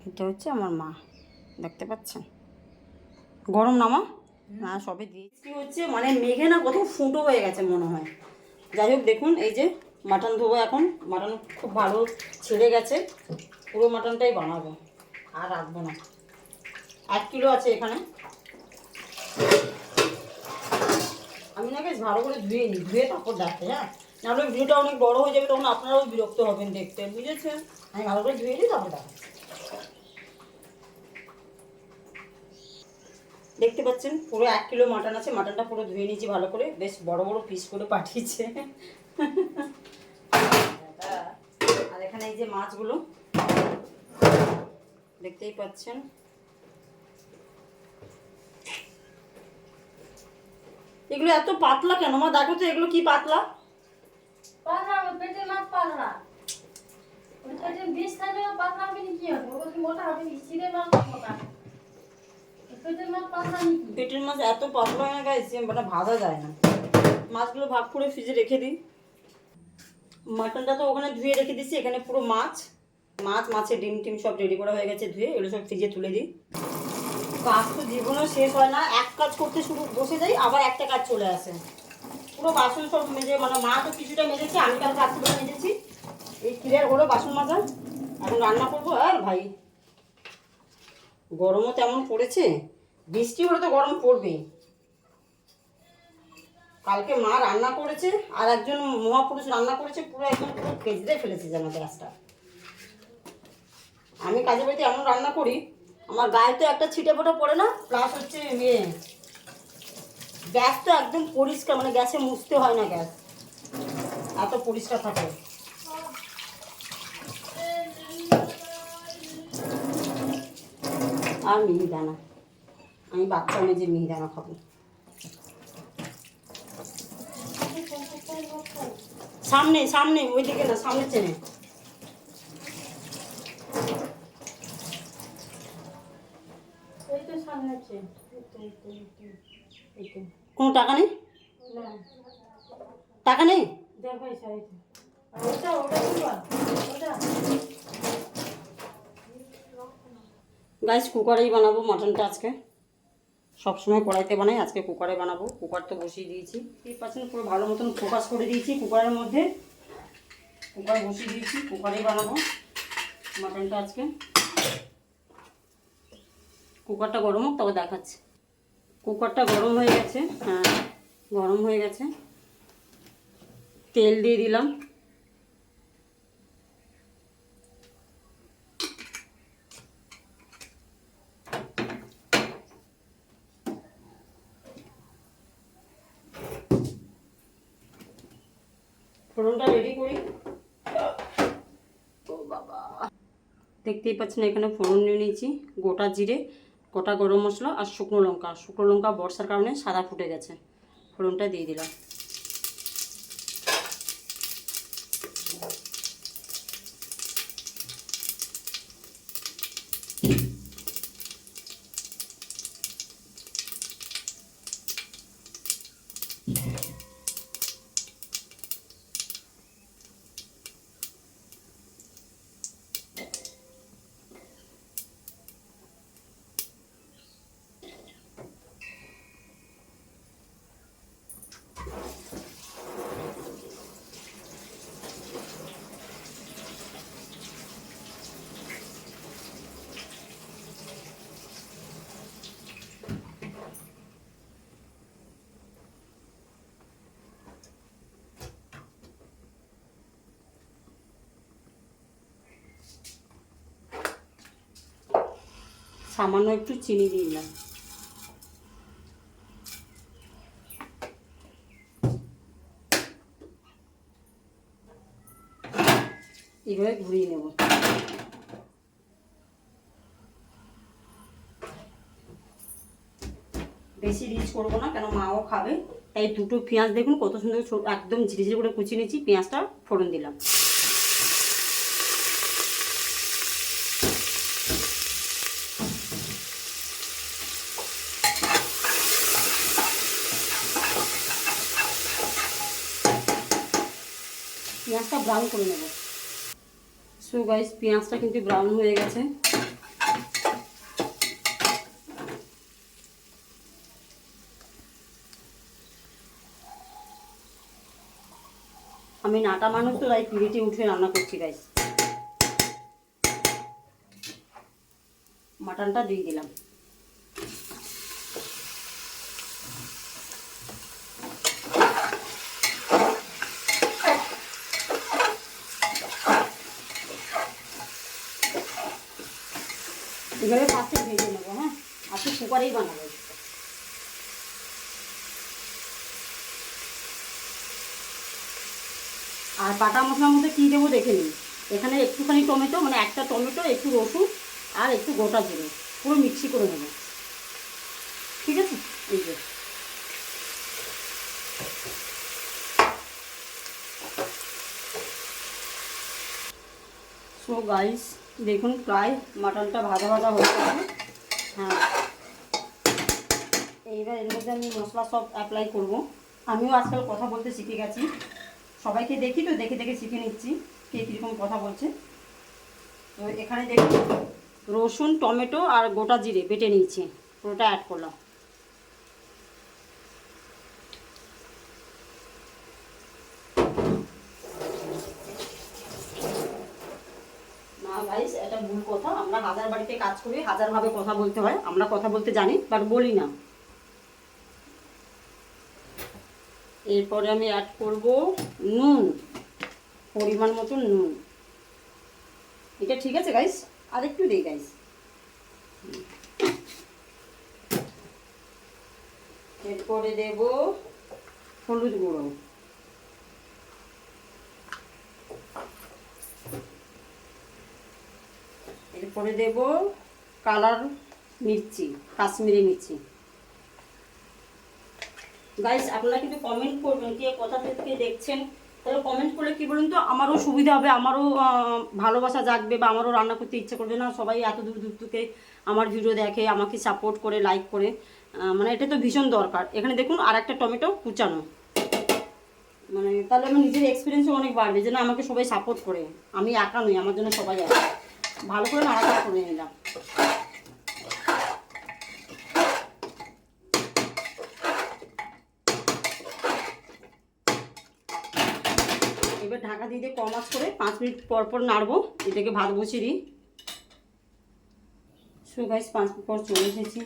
এটা হচ্ছে আমার মা, দেখতে পাচ্ছেন। গরম না মা? না সবে দিয়েছি হচ্ছে, মানে মেঘে না কত ফুটো হয়ে গেছে মনে হয়। যাই হোক দেখুন, এই যে মাটন ধোবো এখন। মাটন খুব ভালো ছেড়ে গেছে, পুরো মাটনটাই বানাবো, আর রাখবো না। 1 কিলো আছে এখানে। আমি না বেশ ভালো করে ধুয়ে নিই, ধুয়ে তারপর দেখে, হ্যাঁ, নাহলে ভিডিওটা অনেক বড় হয়ে যাবে, তখন আপনারাও বিরক্ত হবেন দেখতে, বুঝেছেন? আমি ভালো করে ধুয়ে নিই তারপর দেখেন। দেখতে পাচ্ছেন পুরো 1 কিলো মাটন আছে। মাটনটা পুরো ধুয়ে নিয়েছি ভালো করে, বেশ বড় বড় পিস করে পাঠিয়েছে। আর এখানে এই যে মাছগুলো দেখতেই পাচ্ছেন। এগুলো এত পাতলা কেন মা? দেখো তো এগুলো কি পাতলা। পাতলা পেটের মাছ পাতলা, পেটের বিষ থাকলে পাতলা হবে কি হবে? ওগুলো মোটা হবে, শীতের মাছ মোটা, পেটের মাছ পাতলা নাকি? পেটের মাছ এত পাতলা হয় না গাইস, মানে ভাজা যায় না। মাছগুলো ভাগ করে ফ্রিজে রেখে দিই। মাটনটা তো ওখানে ধুয়ে রেখে দিচ্ছি, এখানে পুরো মাছের ডিম টিম সব রেডি করা হয়ে গেছে ধুয়ে, এগুলো সব ফ্রিজে তুলে দিই। কাজ তো জীবনেও শেষ হয় না, এক কাজ করতে শুরু বসে যাই, আবার একটা কাজ চলে আসে। পুরো বাসন সব মেজে, মানে মা তো কিছুটা মেজেছে, আমি কাল রাত্রিবেলা মেজেছি। এই ক্লিয়ার হলো বাসন মাজা। এখন রান্না করবো। আর ভাই গরমও তেমন পড়েছে, বৃষ্টি হলে তো গরম পড়বেই। কালকে মা রান্না করেছে, আর একজন মহাপুরুষ রান্না করেছে, পুরো একদম পুরো কেজড়ে ফেলেছে যেন গ্যাসটা। আমি কাজে বাড়িতে এমন রান্না করি, আমার গায়ে তো একটা ছিটে ফোটা পড়ে না, প্লাস হচ্ছে গ্যাস তো একদম পরিষ্কার, মানে গ্যাসে মুছতে হয় না, গ্যাস এত পরিষ্কার থাকে। আর মিহিদানা, আমি বাচ্চা মেজে মিহিদানা খাবো। সামনে সামনে, ওইদিকে না, সামনে চেনে। এই তো সামনে আছে, কোনো টাকা নেই? টাকা নেই? দেখো এই সাইডে, ওটা ওটা দিবা, ওটা গাইস কুকারেই বানাবো মাটনটা আজকে। সবসময় কড়াইতে বানাই, আজকে কুকারে বানাবো। কুকার তো বসিয়ে দিয়েছি, এই পাচ্ছেন পুরো ভালো মতন ফোকাস করে দিয়েছি কুকারের মধ্যে। কুকার বসিয়ে দিয়েছি, কুকারেই বানাবো মাটনটা আজকে। কুকারটা গরম হোক তবে দেখাচ্ছি। কুকারটা গরম হয়ে গেছে, হ্যাঁ গরম হয়ে গেছে। তেল দিয়ে দিলাম। ফোড়নটা রেডি করি। ও বাবা, দেখতেই পাচ্ছেন এখানে ফোড়ন নিয়ে নিয়েছি। গোটা জিরে, গোটা গরম মশলা আর শুকনো লঙ্কা। শুকনো লঙ্কা বর্ষার কারণে সাদা ফুটে গেছে, ফোড়নটা দিয়ে দিলাম। সামান্য একটু চিনি দিয়ে দিলাম। এইভাবে ঘুরিয়ে নেব। বেশি রিচ করবো না, কেন মাও খাবে। তাই দুটো পেঁয়াজ দেখুন কত সুন্দর একদম ঝিরি ঝিরি করে কুচিয়ে নিয়েছি, পেঁয়াজটা ফোড়ন দিলাম। পেঁয়াজটা ব্রাউন করে নেব। সো গাইস পেঁয়াজটা কিন্তু ব্রাউন হয়ে গেছে, আমি নাটা মানুষ তো তাই প্লেটে উঠে রান্না করছি গাইস। মাটনটা দিয়ে দিলাম। এবারে ফার্স্টে ভেজে নেবো। হ্যাঁ, আজকে কুকারেই বানাবো। আর বাটা মশলার মধ্যে কী দেবো দেখে নিন। এখানে একটুখানি টমেটো, মানে একটা টমেটো, একটু রসুন আর একটু গোটা জিরে পুরো মিক্সি করে নেবো। ঠিক আছে, এই যে সো গাইস দেখুন প্রায় মাটনটা ভাজা ভাজা হয়ে গেছে। হ্যাঁ, এইবার এর মধ্যে আমি মশলা সব অ্যাপ্লাই করব। আমিও আজকাল কথা বলতে শিখে গেছি, সবাইকে দেখি তো দেখে দেখে শিখে নিচ্ছি কে কীরকম কথা বলছে। তো এখানে দেখুন রসুন, টমেটো আর গোটা জিরে বেটে নিয়েছি, পুরোটা অ্যাড করলাম। না গাইস, এটা ভুল কথা। আমরা হাজার বাড়িতে কাজ করি, হাজারভাবে কথা বলতে হয়। আমরা কথা বলতে জানি বাট বলি না। এরপরে আমি অ্যাড করব নুন, পরিমাণ মতো নুন। এটা ঠিক আছে গাইস, আর একটু দিই গাইস। এরপরে দেব হলুদ গুঁড়ো, এরপরে দেব কালার মির্চি, কাশ্মীরি মির্চি। গাইস আপনারা কিন্তু কমেন্ট করবেন কে কোথা থেকে দেখছেন, তাহলে কমেন্ট করলে কি বলুন তো আমারও সুবিধা হবে, আমারও ভালোবাসা জাগবে বা আমারও রান্না করতে ইচ্ছে করবে। না সবাই এত দূর দূর থেকে আমার ভিডিও দেখে, আমাকে সাপোর্ট করে, লাইক করে, মানে এটা তো ভীষণ দরকার। এখানে দেখুন আর একটা টমেটো কুচানো, মানে তাহলে আমার নিজের এক্সপিরিয়েন্সও অনেক বাড়বে যে না আমাকে সবাই সাপোর্ট করে, আমি একা নই, আমার জন্য সবাই আছে। ভালো করে নাড়াচাড়া করে নিলাম। এবার ঢাকা দিয়ে দিয়ে কম আঁচ করে 5 মিনিট পর পর নাড়বো। এটাকে ভাত বসিয়ে দিই। সো গাইস 5 মিনিট পর চলে এসেছি।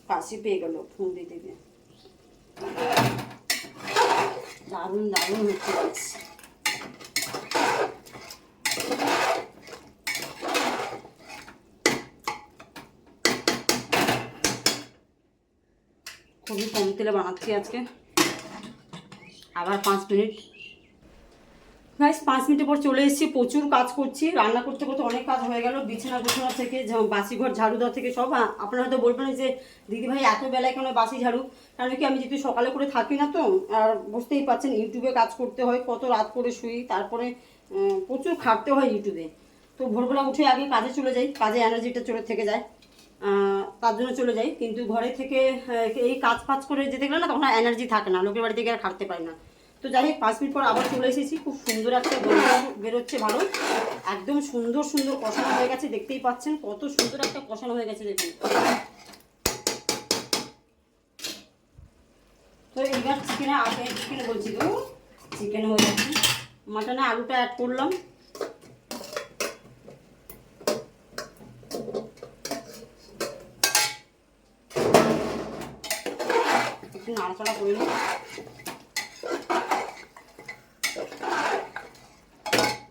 কাশি পেয়ে গেল, ফোন দিতে গিয়ে। দারুণ দারুণ হচ্ছে গাইস। খুবই কম তেলে বানাচ্ছি আজকে। আবার 5 মিনিট। গাইস 5 মিনিটের পর চলে এসেছি। প্রচুর কাজ করছি, রান্না করতে করতে অনেক কাজ হয়ে গেল। বিছানা গুছানো থেকে বাসি ঘর ঝাড়ু দেওয়া থেকে সব। আপনারা হয়তো বলবেন যে দিদিভাই এত বেলায় কেন বাসি ঝাড়ু, কারণ কি আমি যেহেতু সকালে করে থাকি না, তো আর বুঝতেই পারছেন ইউটিউবে কাজ করতে হয়, কত রাত করে শুই, তারপরে প্রচুর খাটতে হয় ইউটিউবে। তো ভোরবেলা উঠে আগে কাজে চলে যাই, কাজে এনার্জিটা চলে থেকে যায়, তার জন্য চলে যাই। কিন্তু ঘরে থেকে এই কাজ ফাজ করে যেতে গেলে না তখন এনার্জি থাকে না, লোকের বাড়ি থেকে আর খাটতে পারি না। তো যাই হোক 5 মিনিট পর আবার চলে এসেছি। খুব সুন্দর একটা গন্ধ বেরোচ্ছে, ভালো একদম সুন্দর সুন্দর কষানো হয়ে গেছে। দেখতেই পাচ্ছেন কত সুন্দর একটা কষানো হয়ে গেছে দেখুন। তো এইবার চিকেনে বলছি তো চিকেন হয়ে গেছে। মাটনে আলুটা অ্যাড করলাম। একটু নাড়াচাড়া করে নিই।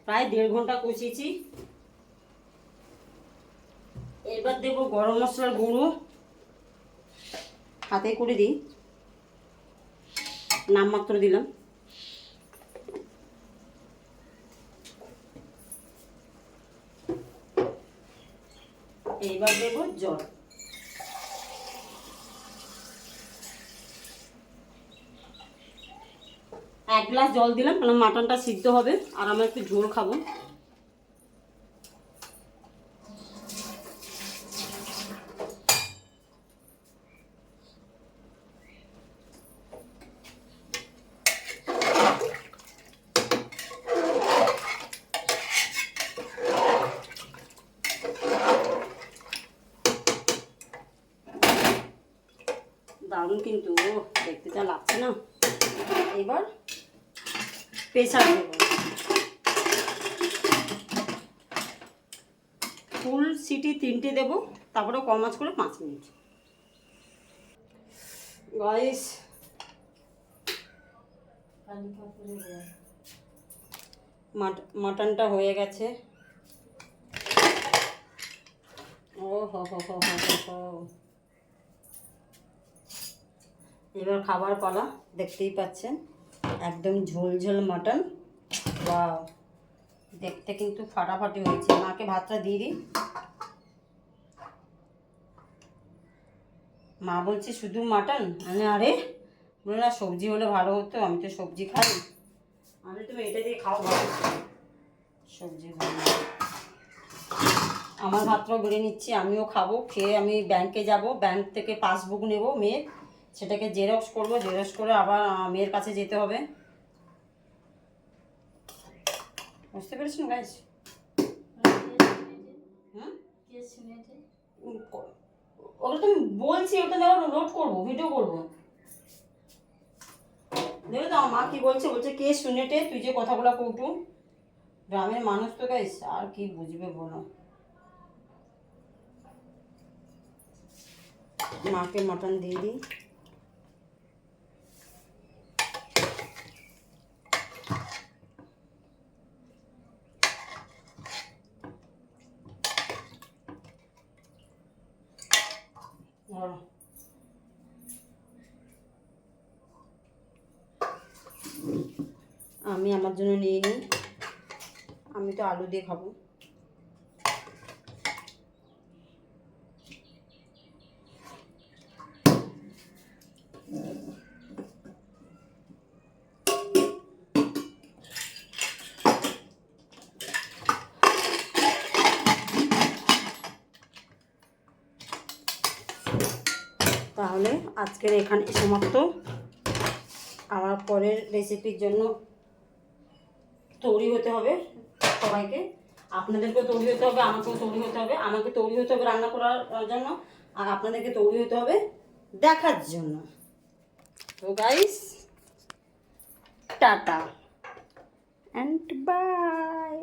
প্রায় 1.5 ঘন্টা কষিয়েছি। এবার দেব গরম মশলার গুঁড়ো, হাতে করে দিই, নামমাত্র দিলাম। এইবার দেব জল। এক গ্লাস জল দিলাম, কারণ মাটনটা সিদ্ধ হবে আর আমরা একটু ঝোল খাবো। দারুণ কিন্তু, দেখতে যা লাগছে না। এবার প্রেসার দেবো, ফুল সিটি 3টে দেবো, তারপরে কম আঁচ করে 5 মিনিট। গাইস মাটনটা হয়ে গেছে। ও হো হো হো হো হো হো। এবার খাবার পালা, দেখতেই পাচ্ছেন একদম ঝোল ঝোল মাটন। ওয়াও, দেখতে কিন্তু ফাটাফাটি হয়েছে। মাকে ভাতটা দিয়ে দিই। মা বলছে শুধু মাটন, মানে আরে বলে না সবজি হলে ভালো হতো, আমি তো সবজি খাই। আমি তুমি এটা দিয়ে খাও ভালো, সবজি ভালো। আমার ভাতটাও বেড়ে নিচ্ছি, আমিও খাবো। খেয়ে আমি ব্যাংকে যাব, ব্যাংক থেকে পাসবুক নেব মেয়ের, সেটাকে জেরক্স করব, জেরক্স করে আবার মেয়ের কাছে যেতে হবে। বুঝতে পেরেছেন গাইস? ওটা তুমি বলছি, ওটা আমি আবার নোট করবো, ভিডিও করবো। দেখো তো আমার মা কি বলছে, বলছে কে শুনেটে তুই যে কথাগুলো কৌটু। গ্রামের মানুষ তো গাইস, আর কি বুঝবে বলো। মাকে মটন দিয়ে দিই। আমি আমার জন্য নিয়ে নিই, আমি তো আলু দিয়ে খাবো। তাহলে আজকের এখানে সমাপ্ত। আবার পরের রেসিপির জন্য তৈরি হতে হবে সবাইকে, আপনাদেরকেও তৈরি হতে হবে, আমাকেও তৈরি হতে হবে। আমাকে তৈরি হতে হবে রান্না করার জন্য, আর আপনাদেরকে তৈরি হতে হবে দেখার জন্য। তো গাইস, টাটা অ্যান্ড বাই।